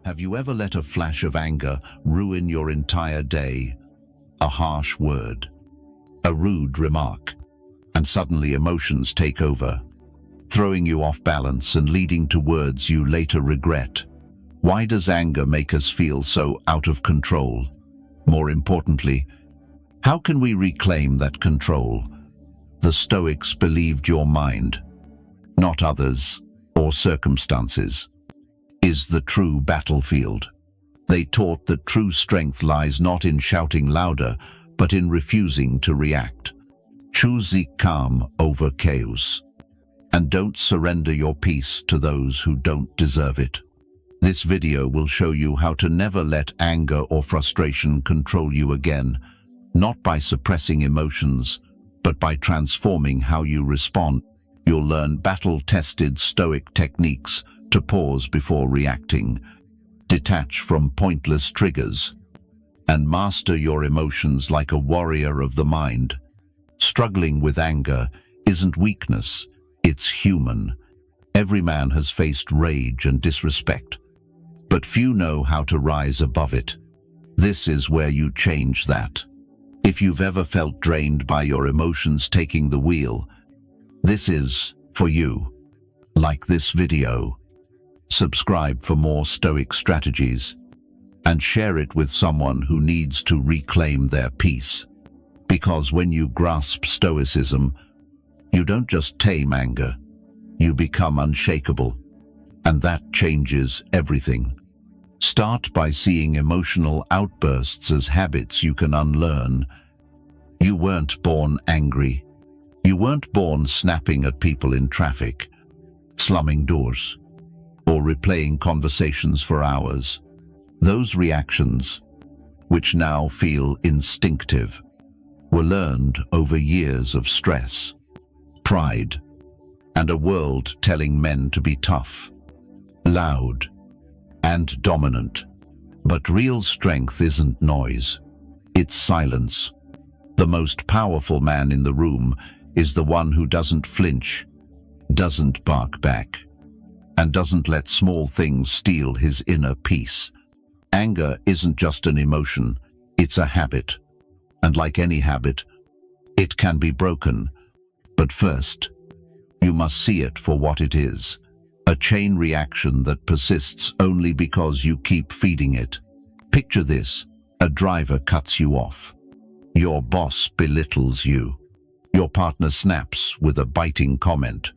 Have you ever let a flash of anger ruin your entire day? A harsh word, a rude remark, and suddenly emotions take over, throwing you off balance and leading to words you later regret. Why does anger make us feel so out of control? More importantly, how can we reclaim that control? The Stoics believed your mind, not others or circumstances, is the true battlefield. They taught that true strength lies not in shouting louder, but in refusing to react. Choose the calm over chaos, and don't surrender your peace to those who don't deserve it. This video will show you how to never let anger or frustration control you again, not by suppressing emotions, but by transforming how you respond. You'll learn battle-tested Stoic techniques to pause before reacting, detach from pointless triggers, and master your emotions like a warrior of the mind. Struggling with anger isn't weakness, it's human. Every man has faced rage and disrespect, but few know how to rise above it. This is where you change that. If you've ever felt drained by your emotions taking the wheel, this is for you. Like this video, subscribe for more Stoic strategies, and share it with someone who needs to reclaim their peace. Because when you grasp Stoicism, you don't just tame anger, you become unshakable, and that changes everything. Start by seeing emotional outbursts as habits you can unlearn. You weren't born angry. You weren't born snapping at people in traffic, slamming doors, or replaying conversations for hours. Those reactions, which now feel instinctive, were learned over years of stress, pride, and a world telling men to be tough, loud, and dominant. But real strength isn't noise, it's silence. The most powerful man in the room is the one who doesn't flinch, doesn't bark back, and doesn't let small things steal his inner peace. Anger isn't just an emotion, it's a habit. And like any habit, it can be broken. But first, you must see it for what it is. A chain reaction that persists only because you keep feeding it. Picture this: a driver cuts you off. Your boss belittles you. Your partner snaps with a biting comment.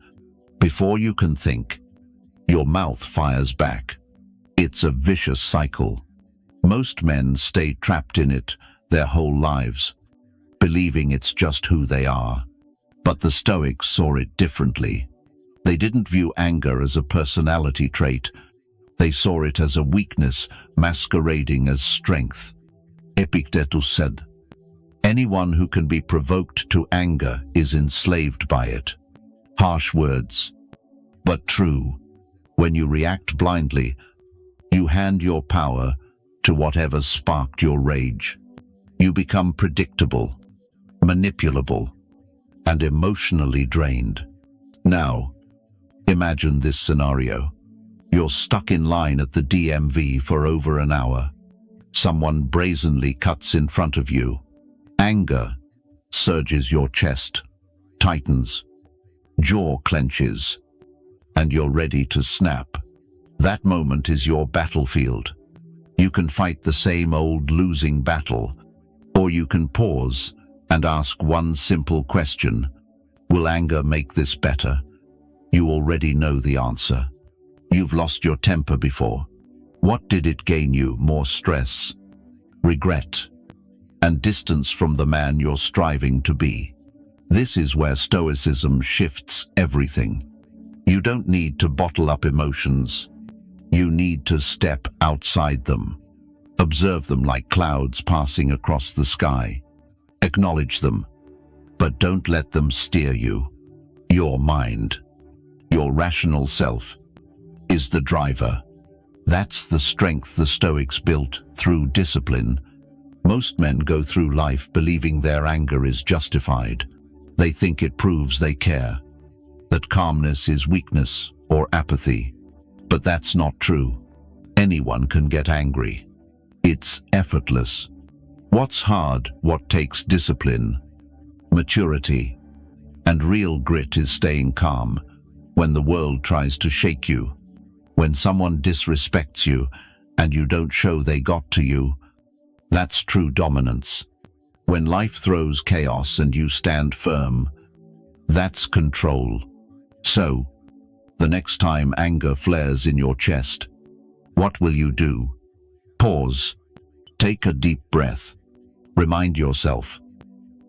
Before you can think, your mouth fires back. It's a vicious cycle. Most men stay trapped in it their whole lives, believing it's just who they are. But the Stoics saw it differently. They didn't view anger as a personality trait. They saw it as a weakness masquerading as strength. Epictetus said, "Anyone who can be provoked to anger is enslaved by it." Harsh words, but true. When you react blindly, you hand your power to whatever sparked your rage. You become predictable, manipulable, and emotionally drained. Now, imagine this scenario. You're stuck in line at the DMV for over an hour. Someone brazenly cuts in front of you. Anger surges your chest, tightens, jaw clenches, and you're ready to snap. That moment is your battlefield. You can fight the same old losing battle, or you can pause and ask one simple question: will anger make this better? You already know the answer. You've lost your temper before. What did it gain you? More stress, regret, and distance from the man you're striving to be. This is where Stoicism shifts everything. You don't need to bottle up emotions. You need to step outside them. Observe them like clouds passing across the sky. Acknowledge them, but don't let them steer you. Your mind, your rational self, is the driver. That's the strength the Stoics built through discipline. Most men go through life believing their anger is justified. They think it proves they care, that calmness is weakness or apathy. But that's not true. Anyone can get angry. It's effortless. What's hard, what takes discipline, maturity, and real grit is staying calm when the world tries to shake you. When someone disrespects you and you don't show they got to you, that's true dominance. When life throws chaos and you stand firm, that's control. So, the next time anger flares in your chest, what will you do? Pause. Take a deep breath. Remind yourself,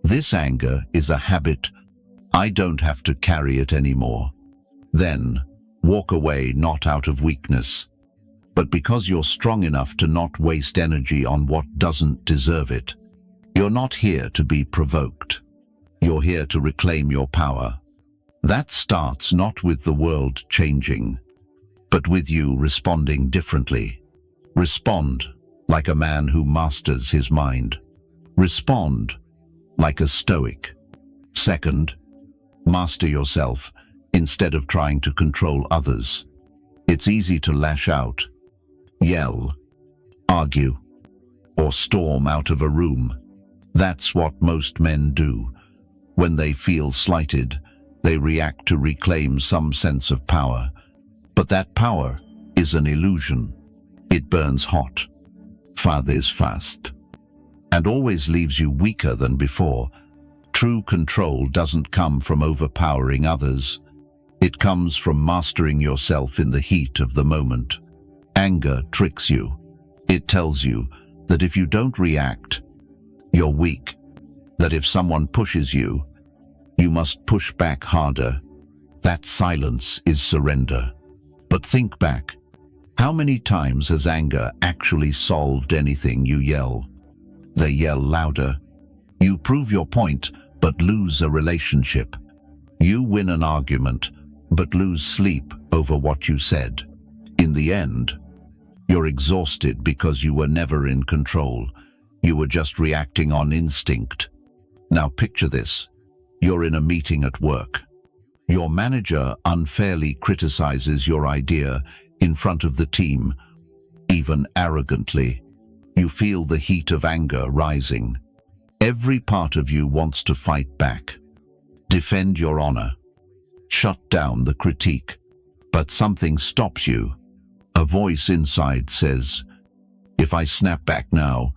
this anger is a habit. I don't have to carry it anymore. Then, walk away not out of weakness, but because you're strong enough to not waste energy on what doesn't deserve it. You're not here to be provoked. You're here to reclaim your power. That starts not with the world changing, but with you responding differently. Respond like a man who masters his mind. Respond like a Stoic. Second, master yourself instead of trying to control others. It's easy to lash out, yell, argue, or storm out of a room. That's what most men do. When they feel slighted, they react to reclaim some sense of power. But that power is an illusion. It burns hot, fades fast, and always leaves you weaker than before. True control doesn't come from overpowering others. It comes from mastering yourself in the heat of the moment. Anger tricks you. It tells you that if you don't react, you're weak. That if someone pushes you, you must push back harder. That silence is surrender. But think back. How many times has anger actually solved anything? You yell. They yell louder. You prove your point, but lose a relationship. You win an argument, but lose sleep over what you said. In the end, you're exhausted because you were never in control. You were just reacting on instinct. Now picture this. You're in a meeting at work. Your manager unfairly criticizes your idea in front of the team, even arrogantly. You feel the heat of anger rising. Every part of you wants to fight back, defend your honor, shut down the critique. But something stops you. A voice inside says, if I snap back now,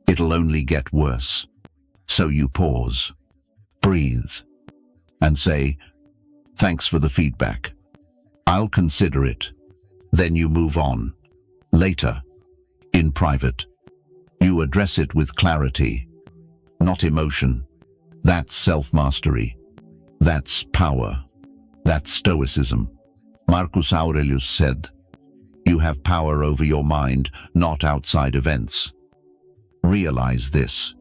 it'll only get worse. So you pause, breathe, and say, thanks for the feedback. I'll consider it. Then you move on. Later, in private, you address it with clarity, not emotion. That's self-mastery. That's power. That's Stoicism. Marcus Aurelius said, you have power over your mind, not outside events. Realize this,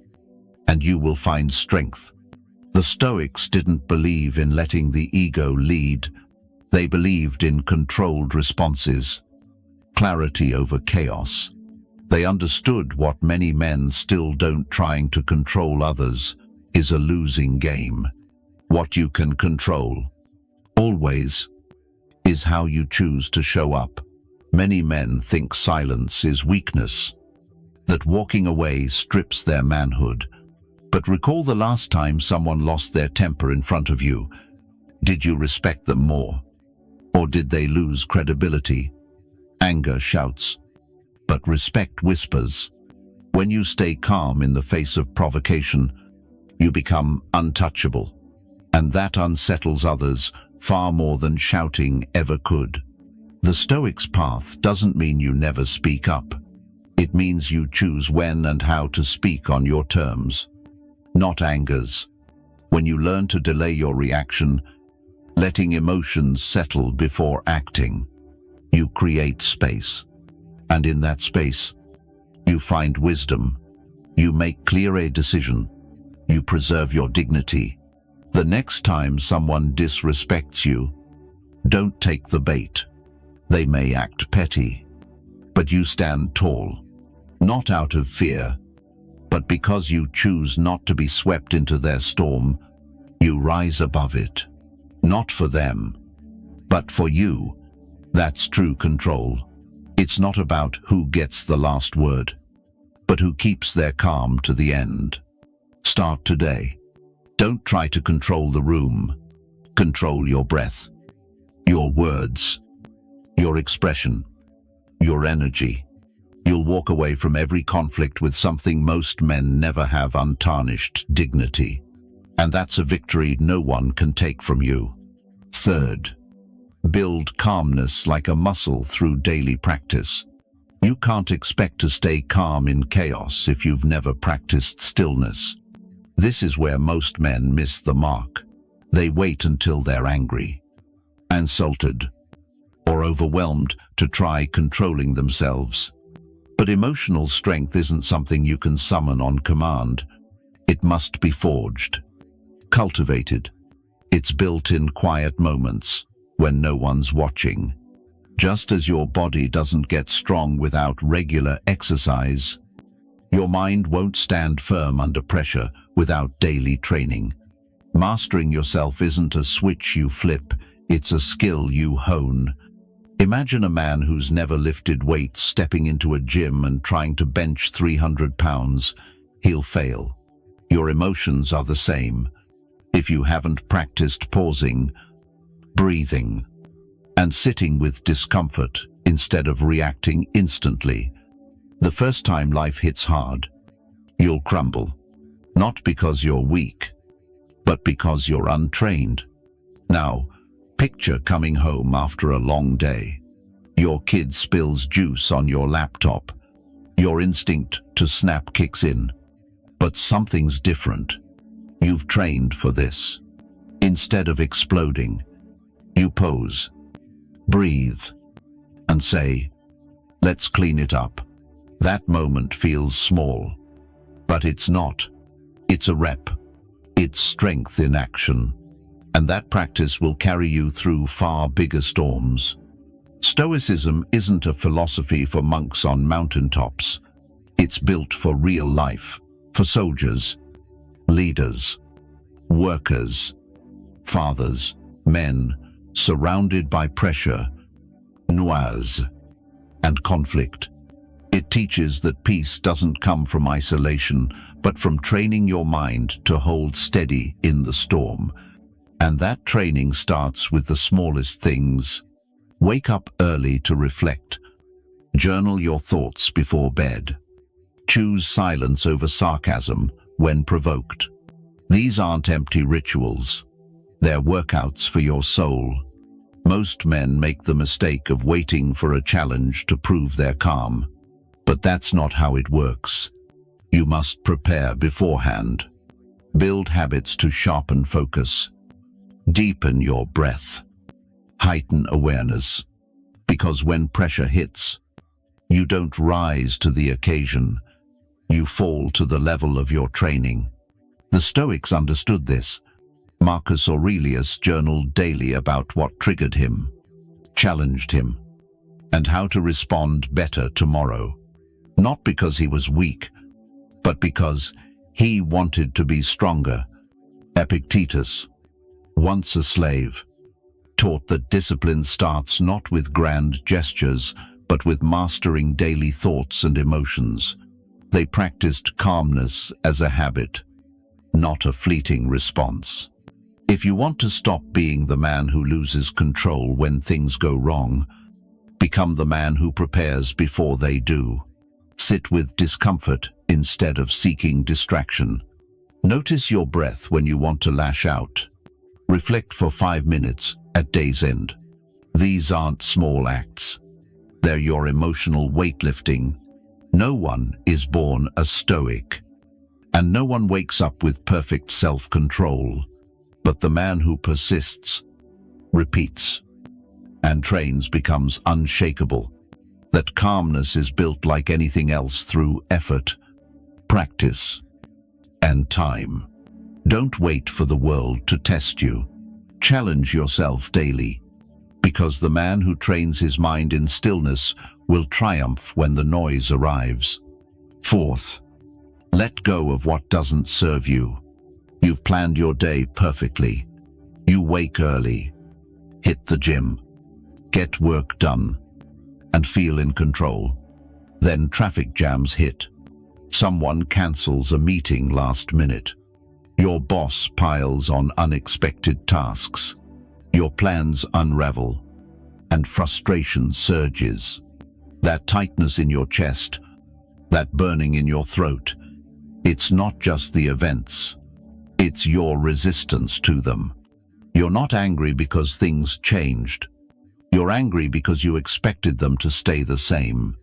and you will find strength. The Stoics didn't believe in letting the ego lead. They believed in controlled responses, clarity over chaos. They understood what many men still don't. Trying to control others is a losing game. What you can control, always, is how you choose to show up. Many men think silence is weakness, that walking away strips their manhood. But recall the last time someone lost their temper in front of you. Did you respect them more? Or did they lose credibility? Anger shouts, but respect whispers. When you stay calm in the face of provocation, you become untouchable. And that unsettles others far more than shouting ever could. The Stoic's path doesn't mean you never speak up. It means you choose when and how to speak on your terms, not anger's. When you learn to delay your reaction, letting emotions settle before acting, you create space. And in that space, you find wisdom. You make clear a decision. You preserve your dignity. The next time someone disrespects you, don't take the bait. They may act petty, but you stand tall, not out of fear, but because you choose not to be swept into their storm. You rise above it, not for them, but for you. That's true control. It's not about who gets the last word, but who keeps their calm to the end. Start today. Don't try to control the room. Control your breath, your words, your expression, your energy. You'll walk away from every conflict with something most men never have: untarnished dignity. And that's a victory no one can take from you. Third, build calmness like a muscle through daily practice. You can't expect to stay calm in chaos if you've never practiced stillness. This is where most men miss the mark. They wait until they're angry, insulted, or overwhelmed to try controlling themselves. But emotional strength isn't something you can summon on command. It must be forged, cultivated. It's built in quiet moments when no one's watching. Just as your body doesn't get strong without regular exercise, your mind won't stand firm under pressure without daily training. Mastering yourself isn't a switch you flip, it's a skill you hone. Imagine a man who's never lifted weights stepping into a gym and trying to bench 300 pounds. He'll fail. Your emotions are the same. If you haven't practiced pausing, breathing, and sitting with discomfort instead of reacting instantly, the first time life hits hard, you'll crumble. Not because you're weak, but because you're untrained. Now, picture coming home after a long day. Your kid spills juice on your laptop. Your instinct to snap kicks in. But something's different. You've trained for this. Instead of exploding, you pause, breathe, and say, "Let's clean it up." That moment feels small, but it's not. It's a rep. It's strength in action. And that practice will carry you through far bigger storms. Stoicism isn't a philosophy for monks on mountaintops. It's built for real life, for soldiers, leaders, workers, fathers, men, surrounded by pressure, noise, and conflict. It teaches that peace doesn't come from isolation, but from training your mind to hold steady in the storm. And that training starts with the smallest things. Wake up early to reflect. Journal your thoughts before bed. Choose silence over sarcasm when provoked. These aren't empty rituals. They're workouts for your soul. Most men make the mistake of waiting for a challenge to prove they're calm. But that's not how it works. You must prepare beforehand. Build habits to sharpen focus. Deepen your breath. Heighten awareness. Because when pressure hits, you don't rise to the occasion. You fall to the level of your training. The Stoics understood this. Marcus Aurelius journaled daily about what triggered him, challenged him, and how to respond better tomorrow. Not because he was weak, but because he wanted to be stronger. Epictetus, once a slave, taught that discipline starts not with grand gestures, but with mastering daily thoughts and emotions. They practiced calmness as a habit, not a fleeting response. If you want to stop being the man who loses control when things go wrong, become the man who prepares before they do. Sit with discomfort instead of seeking distraction. Notice your breath when you want to lash out. Reflect for 5 minutes at day's end. These aren't small acts. They're your emotional weightlifting. No one is born a stoic, and no one wakes up with perfect self-control. But the man who persists, repeats, and trains becomes unshakable. That calmness is built like anything else through effort, practice, and time. Don't wait for the world to test you. Challenge yourself daily, because the man who trains his mind in stillness will triumph when the noise arrives. Fourth, let go of what doesn't serve you. You've planned your day perfectly. You wake early, hit the gym, get work done, and feel in control. Then traffic jams hit. Someone cancels a meeting last minute. Your boss piles on unexpected tasks. Your plans unravel, and frustration surges. That tightness in your chest, that burning in your throat, it's not just the events. It's your resistance to them. You're not angry because things changed. You're angry because you expected them to stay the same.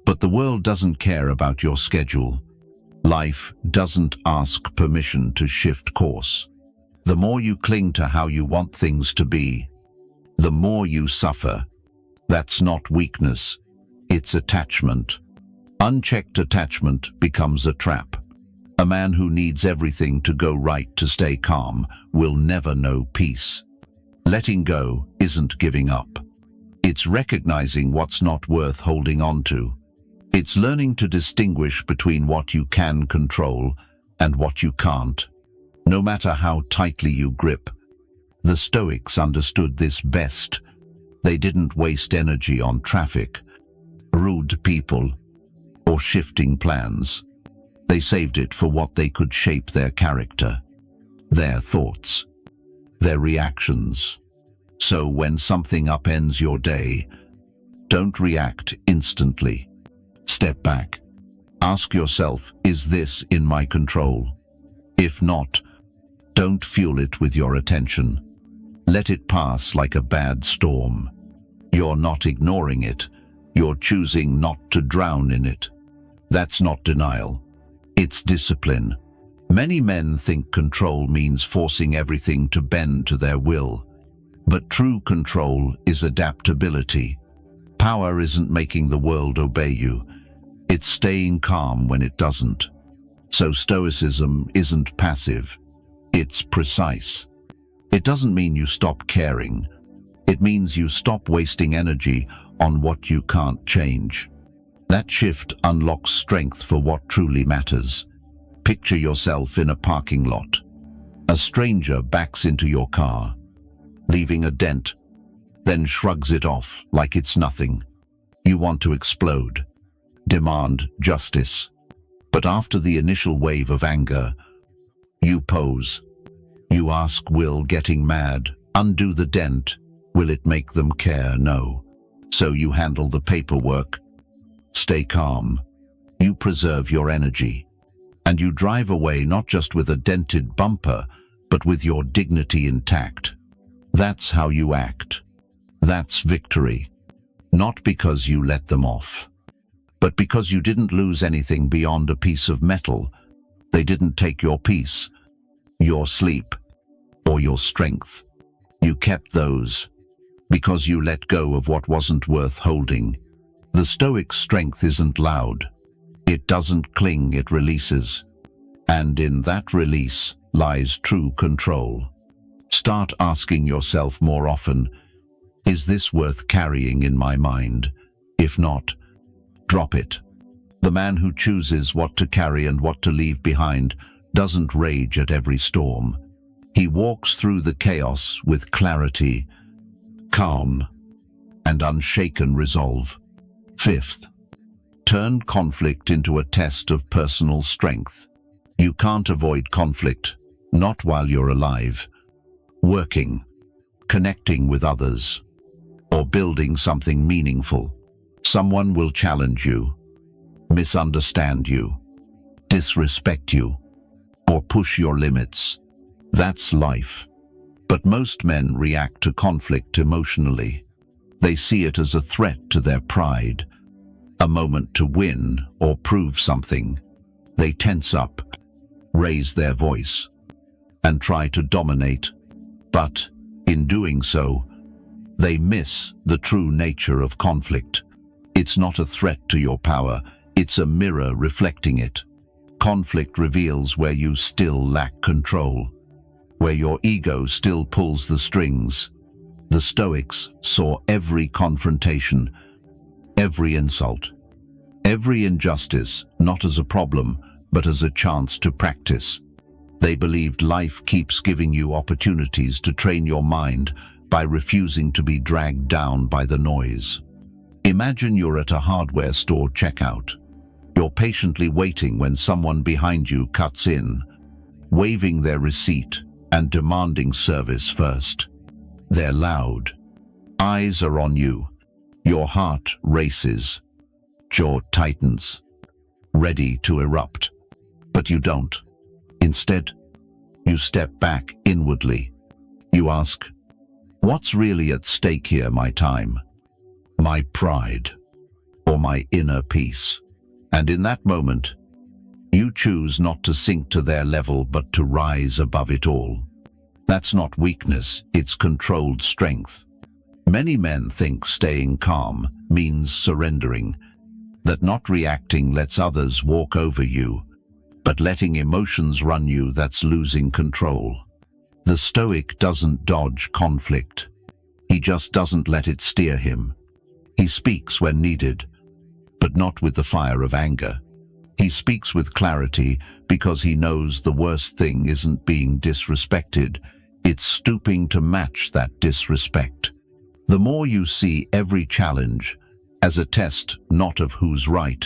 But the world doesn't care about your schedule. Life doesn't ask permission to shift course. The more you cling to how you want things to be, the more you suffer. That's not weakness, it's attachment. Unchecked attachment becomes a trap. A man who needs everything to go right to stay calm will never know peace. Letting go isn't giving up. It's recognizing what's not worth holding on to. It's learning to distinguish between what you can control and what you can't, no matter how tightly you grip. The Stoics understood this best. They didn't waste energy on traffic, rude people, or shifting plans. They saved it for what they could shape: their character, their thoughts, their reactions. So when something upends your day, don't react instantly. Step back. Ask yourself, is this in my control? If not, don't fuel it with your attention. Let it pass like a bad storm. You're not ignoring it. You're choosing not to drown in it. That's not denial. It's discipline. Many men think control means forcing everything to bend to their will. But true control is adaptability. Power isn't making the world obey you. It's staying calm when it doesn't. So Stoicism isn't passive. It's precise. It doesn't mean you stop caring. It means you stop wasting energy on what you can't change. That shift unlocks strength for what truly matters. Picture yourself in a parking lot. A stranger backs into your car, leaving a dent, then shrugs it off like it's nothing. You want to explode, demand justice. But after the initial wave of anger, you pause. You ask, will getting mad undo the dent? Will it make them care? No. So you handle the paperwork. Stay calm. You preserve your energy. And you drive away not just with a dented bumper, but with your dignity intact. That's how you act. That's victory. Not because you let them off, but because you didn't lose anything beyond a piece of metal. They didn't take your peace, your sleep, or your strength. You kept those because you let go of what wasn't worth holding. The Stoic strength isn't loud. It doesn't cling, it releases. And in that release lies true control. Start asking yourself more often, is this worth carrying in my mind? If not, drop it. The man who chooses what to carry and what to leave behind doesn't rage at every storm. He walks through the chaos with clarity, calm, and unshaken resolve. Fifth, turn conflict into a test of personal strength. You can't avoid conflict, not while you're alive. Working, connecting with others, or building something meaningful. Someone will challenge you, misunderstand you, disrespect you, or push your limits. That's life. But most men react to conflict emotionally. They see it as a threat to their pride, a moment to win or prove something. They tense up, raise their voice, and try to dominate. But in doing so, they miss the true nature of conflict. It's not a threat to your power, it's a mirror reflecting it. Conflict reveals where you still lack control, where your ego still pulls the strings. The Stoics saw every confrontation, every insult, every injustice, not as a problem, but as a chance to practice. They believed life keeps giving you opportunities to train your mind by refusing to be dragged down by the noise. Imagine you're at a hardware store checkout. You're patiently waiting when someone behind you cuts in, waving their receipt and demanding service first. They're loud. Eyes are on you. Your heart races. Jaw tightens, ready to erupt. But you don't. Instead, you step back inwardly. You ask, what's really at stake here? My time, my pride, or my inner peace? And in that moment, you choose not to sink to their level but to rise above it all. That's not weakness, it's controlled strength. Many men think staying calm means surrendering, that not reacting lets others walk over you, but letting emotions run you, that's losing control. The Stoic doesn't dodge conflict. He just doesn't let it steer him. He speaks when needed, but not with the fire of anger. He speaks with clarity because he knows the worst thing isn't being disrespected, it's stooping to match that disrespect. The more you see every challenge as a test not of who's right,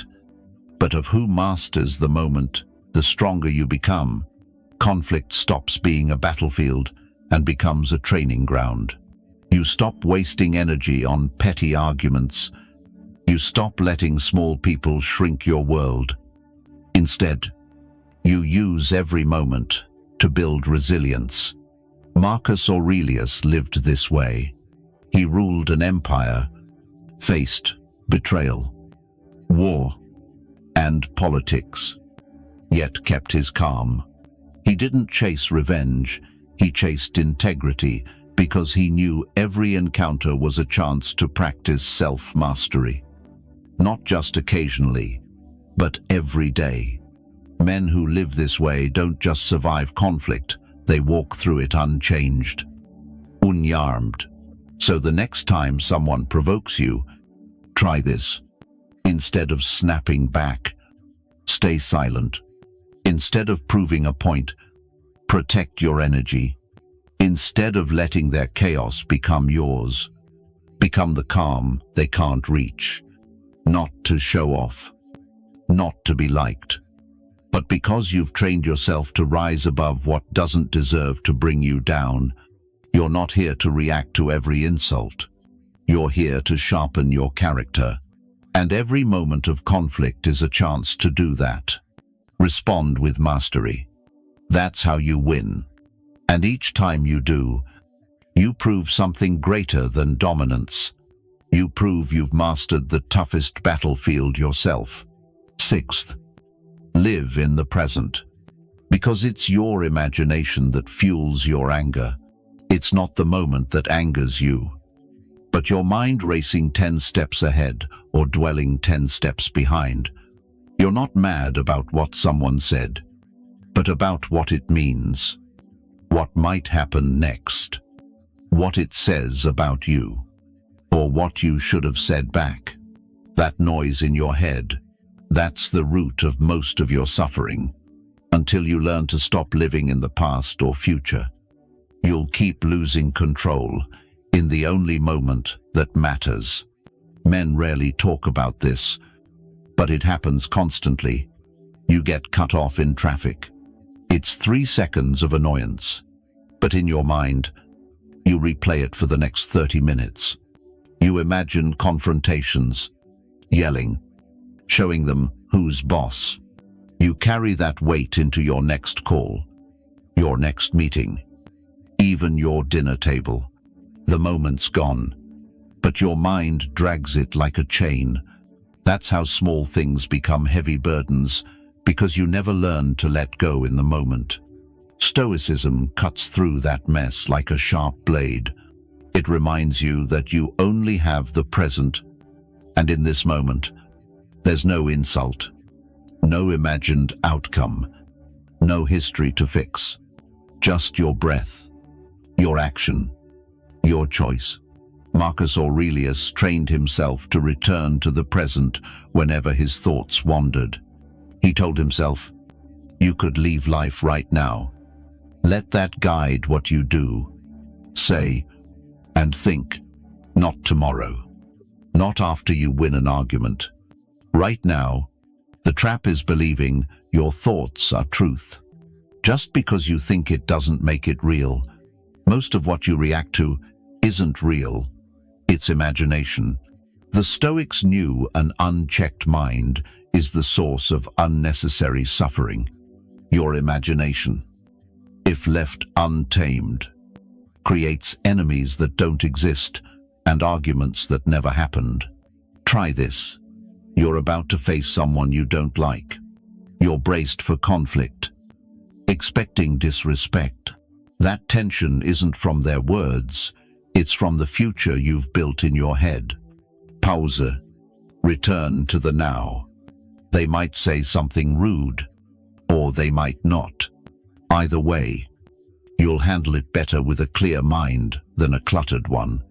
but of who masters the moment, the stronger you become. Conflict stops being a battlefield and becomes a training ground. You stop wasting energy on petty arguments. You stop letting small people shrink your world. Instead, you use every moment to build resilience. Marcus Aurelius lived this way. He ruled an empire, faced betrayal, war, and politics, yet kept his calm. He didn't chase revenge, he chased integrity, because he knew every encounter was a chance to practice self-mastery. Not just occasionally, but every day. Men who live this way don't just survive conflict, they walk through it unchanged, unharmed. So the next time someone provokes you, try this. Instead of snapping back, stay silent. Instead of proving a point, protect your energy. Instead of letting their chaos become yours, become the calm they can't reach. Not to show off, not to be liked, but because you've trained yourself to rise above what doesn't deserve to bring you down. You're not here to react to every insult. You're here to sharpen your character. And every moment of conflict is a chance to do that. Respond with mastery. That's how you win. And each time you do, you prove something greater than dominance. You prove you've mastered the toughest battlefield yourself. Sixth, live in the present. Because it's your imagination that fuels your anger. It's not the moment that angers you, but your mind racing 10 steps ahead or dwelling 10 steps behind. You're not mad about what someone said, but about what it means, what might happen next, what it says about you, or what you should have said back. That noise in your head, that's the root of most of your suffering. Until you learn to stop living in the past or future, you'll keep losing control in the only moment that matters. Men rarely talk about this, but it happens constantly. You get cut off in traffic. It's 3 seconds of annoyance, but in your mind, you replay it for the next 30 minutes. You imagine confrontations, yelling, showing them who's boss. You carry that weight into your next call, your next meeting, even your dinner table. The moment's gone, but your mind drags it like a chain. That's how small things become heavy burdens, because you never learn to let go in the moment. Stoicism cuts through that mess like a sharp blade. It reminds you that you only have the present, and in this moment, there's no insult, no imagined outcome, no history to fix, just your breath, your action, your choice. Marcus Aurelius trained himself to return to the present whenever his thoughts wandered. He told himself, you could leave life right now. Let that guide what you do, say, and think, not tomorrow. not after you win an argument. Right now, the trap is believing your thoughts are truth. Just because you think it doesn't make it real. Most of what you react to isn't real. It's imagination. The Stoics knew an unchecked mind is the source of unnecessary suffering. Your imagination, if left untamed, creates enemies that don't exist and arguments that never happened. Try this. You're about to face someone you don't like. You're braced for conflict, expecting disrespect. That tension isn't from their words, it's from the future you've built in your head. Pause. Return to the now. They might say something rude, or they might not. Either way, you'll handle it better with a clear mind than a cluttered one.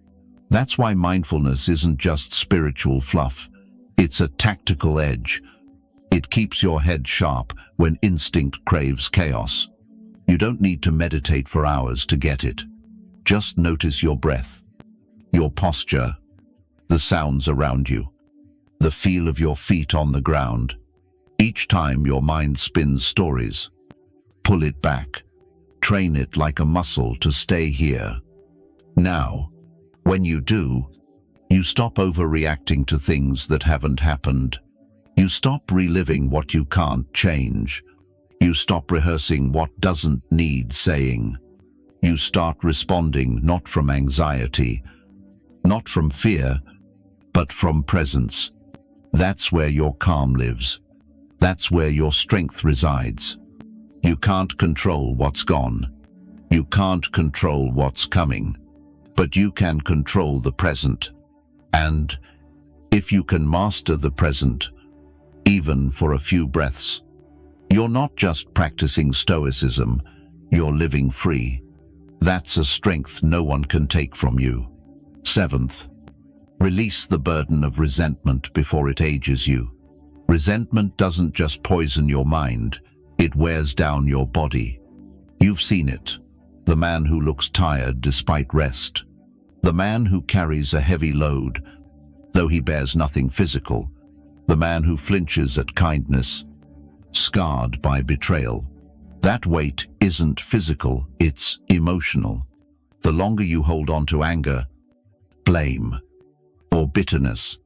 That's why mindfulness isn't just spiritual fluff. It's a tactical edge. It keeps your head sharp when instinct craves chaos. You don't need to meditate for hours to get it. Just notice your breath, your posture, the sounds around you, the feel of your feet on the ground. Each time your mind spins stories, pull it back. Train it like a muscle to stay here. Now, when you do, you stop overreacting to things that haven't happened. You stop reliving what you can't change. You stop rehearsing what doesn't need saying. You start responding not from anxiety, not from fear, but from presence. That's where your calm lives. That's where your strength resides. You can't control what's gone. You can't control what's coming. But you can control the present. And if you can master the present, even for a few breaths, you're not just practicing Stoicism, you're living free. That's a strength no one can take from you. 7th, release the burden of resentment before it ages you. Resentment doesn't just poison your mind, it wears down your body. You've seen it. The man who looks tired despite rest. The man who carries a heavy load, though he bears nothing physical. The man who flinches at kindness, scarred by betrayal. That weight isn't physical, it's emotional. The longer you hold on to anger, blame, or bitterness,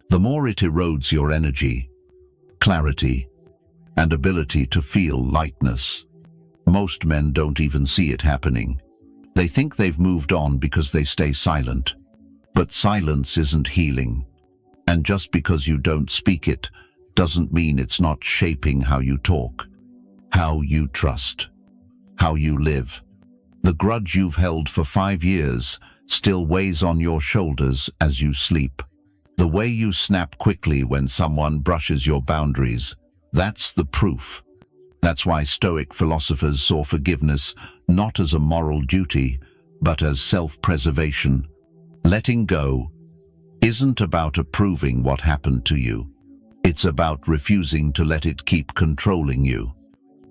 the more it erodes your energy, clarity, and ability to feel lightness. Most men don't even see it happening. They think they've moved on because they stay silent. But silence isn't healing. And just because you don't speak it, doesn't mean it's not shaping how you talk, how you trust, how you live. The grudge you've held for 5 years still weighs on your shoulders as you sleep. The way you snap quickly when someone brushes your boundaries, that's the proof. That's why Stoic philosophers saw forgiveness not as a moral duty, but as self-preservation. Letting go isn't about approving what happened to you. It's about refusing to let it keep controlling you.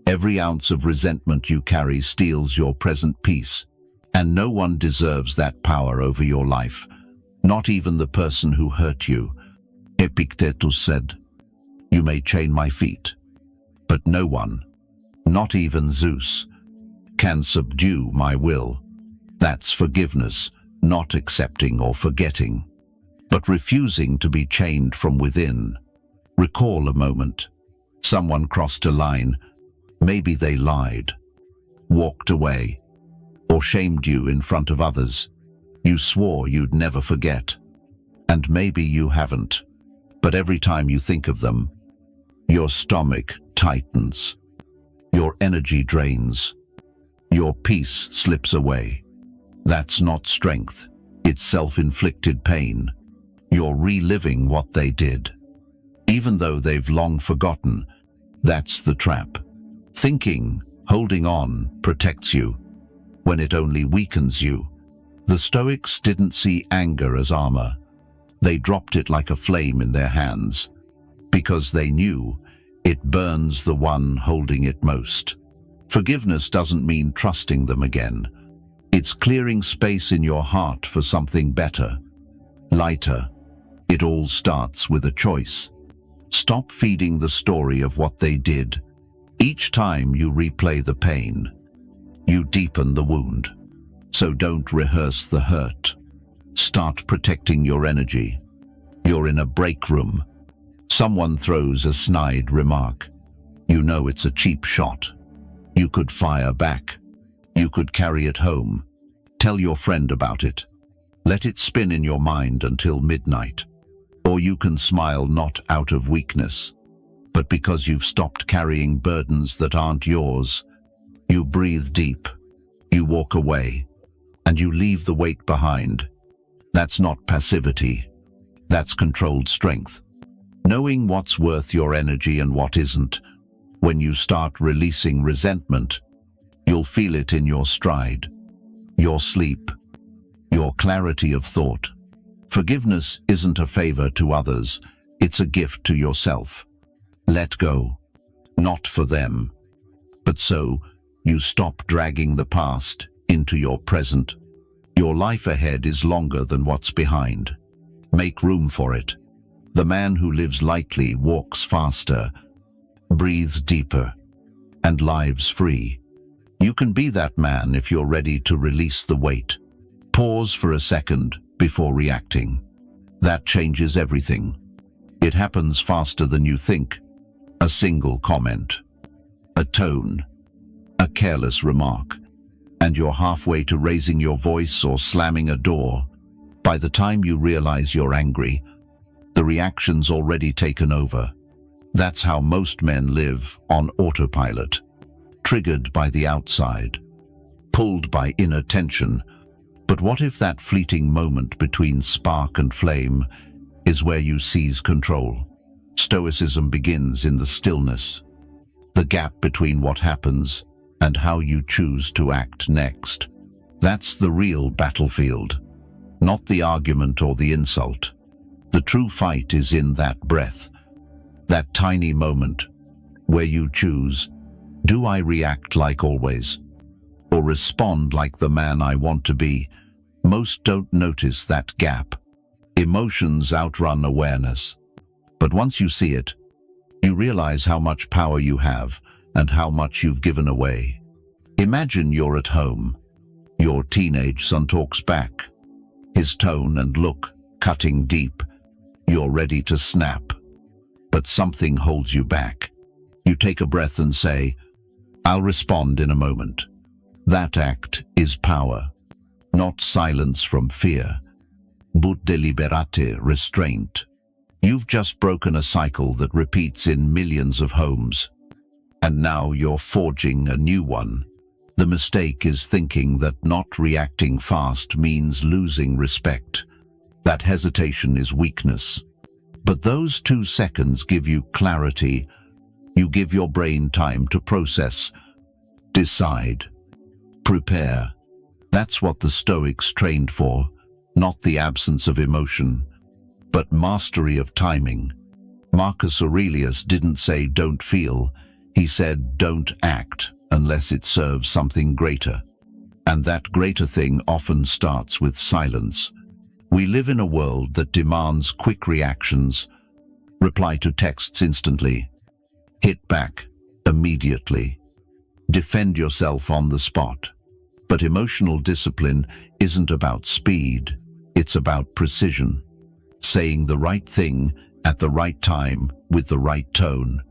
Every ounce of resentment you carry steals your present peace, and no one deserves that power over your life, not even the person who hurt you. Epictetus said, "You may chain my feet, but no one, not even Zeus, can subdue my will." That's forgiveness, not accepting or forgetting, but refusing to be chained from within. Recall a moment. Someone crossed a line. Maybe they lied, walked away, or shamed you in front of others. You swore you'd never forget. And maybe you haven't. But every time you think of them, your stomach tightens. Your energy drains. Your peace slips away. That's not strength. It's self-inflicted pain. You're reliving what they did. Even though they've long forgotten, that's the trap. Thinking, holding on, protects you, when it only weakens you. The Stoics didn't see anger as armor. They dropped it like a flame in their hands, because they knew it burns the one holding it most. Forgiveness doesn't mean trusting them again. It's clearing space in your heart for something better, lighter, It all starts with a choice. Stop feeding the story of what they did. Each time you replay the pain, you deepen the wound. So don't rehearse the hurt. Start protecting your energy. You're in a break room. Someone throws a snide remark. You know it's a cheap shot. You could fire back. You could carry it home. Tell your friend about it. Let it spin in your mind until midnight. Or you can smile not out of weakness, but because you've stopped carrying burdens that aren't yours. You breathe deep. You walk away. And you leave the weight behind. That's not passivity. That's controlled strength. Knowing what's worth your energy and what isn't. When you start releasing resentment, you'll feel it in your stride, your sleep, your clarity of thought. Forgiveness isn't a favor to others, it's a gift to yourself. Let go, not for them, but so you stop dragging the past into your present. Your life ahead is longer than what's behind. Make room for it. The man who lives lightly walks faster, breathes deeper, and lives free. You can be that man if you're ready to release the weight. Pause for a second before reacting. That changes everything. It happens faster than you think. A single comment, a tone, a careless remark, and you're halfway to raising your voice or slamming a door. By the time you realize you're angry, the reaction's already taken over. That's how most men live, on autopilot, triggered by the outside, pulled by inner tension. But what if that fleeting moment between spark and flame is where you seize control? Stoicism begins in the stillness, the gap between what happens and how you choose to act next. That's the real battlefield, not the argument or the insult. The true fight is in that breath, that tiny moment where you choose, do I react like always, or respond like the man I want to be? Most don't notice that gap. Emotions outrun awareness. But once you see it, you realize how much power you have and how much you've given away. Imagine you're at home. Your teenage son talks back, his tone and look cutting deep. You're ready to snap, but something holds you back. You take a breath and say, I'll respond in a moment. That act is power, not silence from fear, but deliberate restraint. You've just broken a cycle that repeats in millions of homes, and now you're forging a new one. The mistake is thinking that not reacting fast means losing respect. That hesitation is weakness. But those 2 seconds give you clarity. You give your brain time to process, decide, prepare. That's what the Stoics trained for, not the absence of emotion, but mastery of timing. Marcus Aurelius didn't say don't feel, he said don't act unless it serves something greater. And that greater thing often starts with silence. We live in a world that demands quick reactions, reply to texts instantly, hit back immediately, defend yourself on the spot. But emotional discipline isn't about speed, it's about precision. Saying the right thing at the right time with the right tone.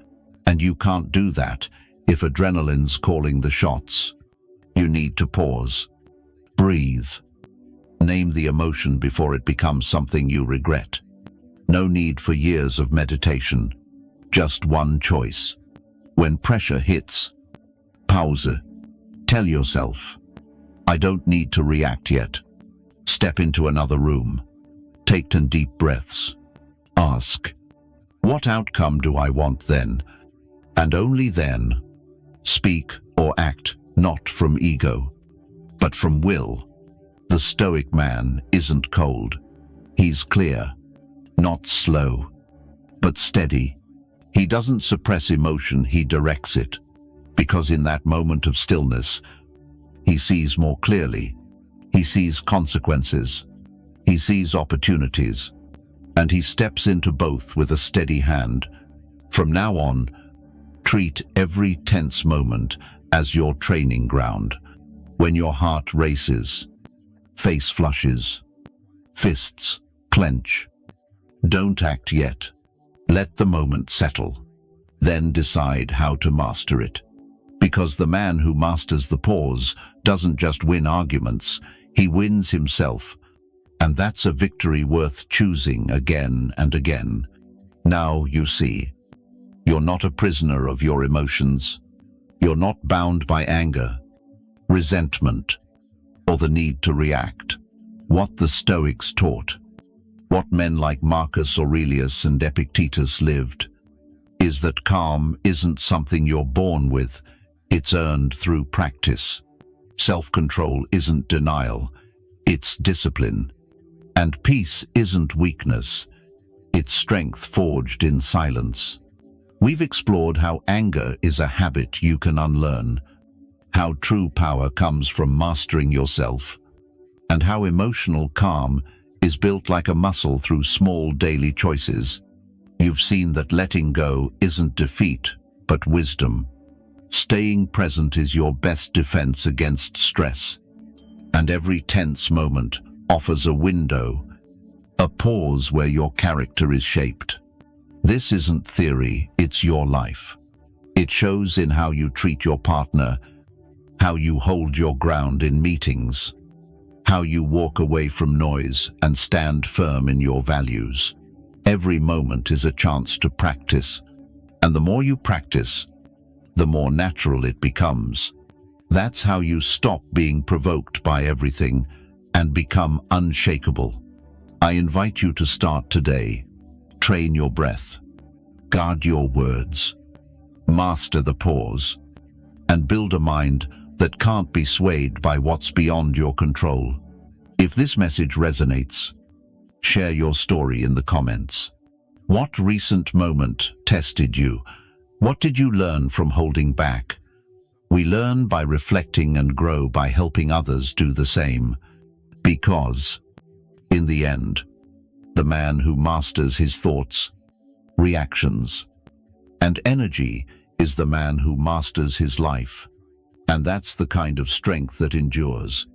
And you can't do that if adrenaline's calling the shots. You need to pause, breathe, name the emotion before it becomes something you regret. No need for years of meditation, just one choice. When pressure hits, pause. Tell yourself, I don't need to react yet. Step into another room. Take 10 deep breaths. Ask, what outcome do I want then? And only then, speak or act not from ego, but from will. The Stoic man isn't cold. He's clear, not slow, but steady. He doesn't suppress emotion, he directs it. Because in that moment of stillness, he sees more clearly. He sees consequences. He sees opportunities. and he steps into both with a steady hand. From now on, treat every tense moment as your training ground. When your heart races, face flushes, fists clench, don't act yet. Let the moment settle. Then decide how to master it. Because the man who masters the pause doesn't just win arguments, he wins himself. And that's a victory worth choosing again and again. Now you see, you're not a prisoner of your emotions. You're not bound by anger, resentment, or the need to react. What the Stoics taught, what men like Marcus Aurelius and Epictetus lived, is that calm isn't something you're born with, it's earned through practice. Self-control isn't denial, it's discipline. And peace isn't weakness, it's strength forged in silence. We've explored how anger is a habit you can unlearn, how true power comes from mastering yourself, and how emotional calm is built like a muscle through small daily choices. You've seen that letting go isn't defeat, but wisdom. Staying present is your best defense against stress. And every tense moment offers a window, a pause where your character is shaped. This isn't theory, it's your life. It shows in how you treat your partner, how you hold your ground in meetings, how you walk away from noise and stand firm in your values. Every moment is a chance to practice, and the more you practice, the more natural it becomes. That's how you stop being provoked by everything and become unshakable. I invite you to start today. Train your breath, guard your words, master the pause, and build a mind that can't be swayed by what's beyond your control. If this message resonates, share your story in the comments. What recent moment tested you? What did you learn from holding back? We learn by reflecting and grow by helping others do the same. Because, in the end, the man who masters his thoughts, reactions, and energy is the man who masters his life. And that's the kind of strength that endures.